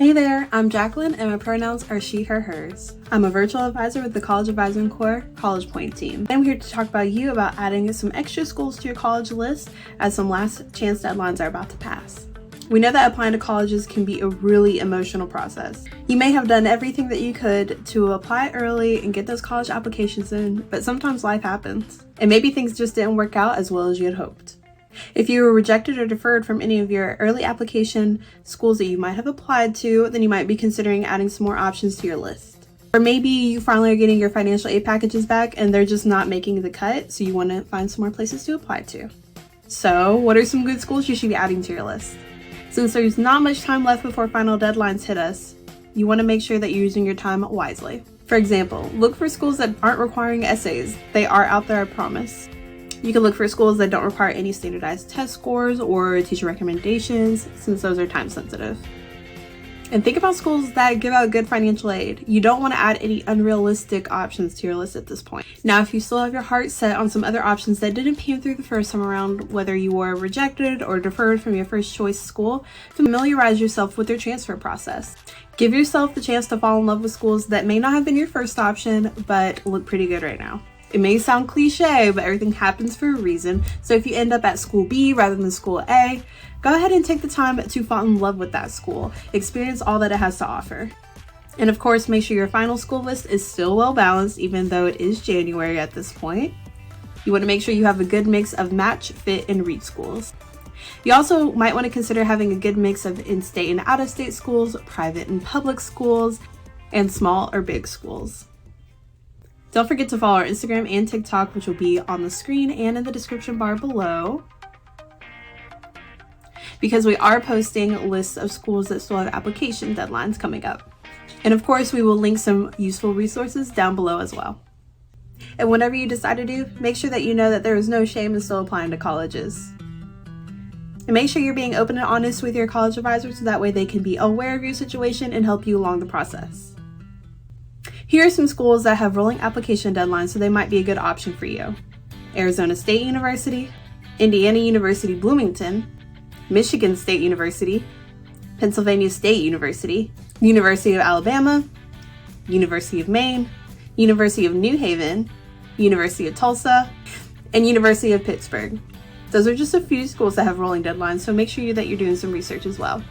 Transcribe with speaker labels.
Speaker 1: Hey there, I'm Jacqueline and my pronouns are she, her, hers. I'm a virtual advisor with the College Advising Corps College Point team. I'm here to talk about adding some extra schools to your college list as some last chance deadlines are about to pass. We know that applying to colleges can be a really emotional process. You may have done everything that you could to apply early and get those college applications in, but sometimes life happens. And maybe things just didn't work out as well as you had hoped. If you were rejected or deferred from any of your early application schools that you might have applied to, then you might be considering adding some more options to your list. Or maybe you finally are getting your financial aid packages back and they're just not making the cut, so you want to find some more places to apply to. So, what are some good schools you should be adding to your list? Since there's not much time left before final deadlines hit us, you want to make sure that you're using your time wisely. For example, look for schools that aren't requiring essays. They are out there, I promise. You can look for schools that don't require any standardized test scores or teacher recommendations, since those are time sensitive. And think about schools that give out good financial aid. You don't want to add any unrealistic options to your list at this point. Now, if you still have your heart set on some other options that didn't pan through the first time around, whether you were rejected or deferred from your first choice school, familiarize yourself with their transfer process. Give yourself the chance to fall in love with schools that may not have been your first option, but look pretty good right now. It may sound cliche, but everything happens for a reason. So if you end up at school B rather than school A, go ahead and take the time to fall in love with that school. Experience all that it has to offer. And of course, make sure your final school list is still well balanced, even though it is January at this point. You want to make sure you have a good mix of match, fit, and reach schools. You also might want to consider having a good mix of in-state and out-of-state schools, private and public schools, and small or big schools. Don't forget to follow our Instagram and TikTok, which will be on the screen and in the description bar below, because we are posting lists of schools that still have application deadlines coming up. And of course, we will link some useful resources down below as well. And whatever you decide to do, make sure that you know that there is no shame in still applying to colleges. And make sure you're being open and honest with your college advisor so that way they can be aware of your situation and help you along the process. Here are some schools that have rolling application deadlines, so they might be a good option for you. Arizona State University, Indiana University Bloomington, Michigan State University, Pennsylvania State University, University of Alabama, University of Maine, University of New Haven, University of Tulsa, and University of Pittsburgh. Those are just a few schools that have rolling deadlines, so make sure that you're doing some research as well.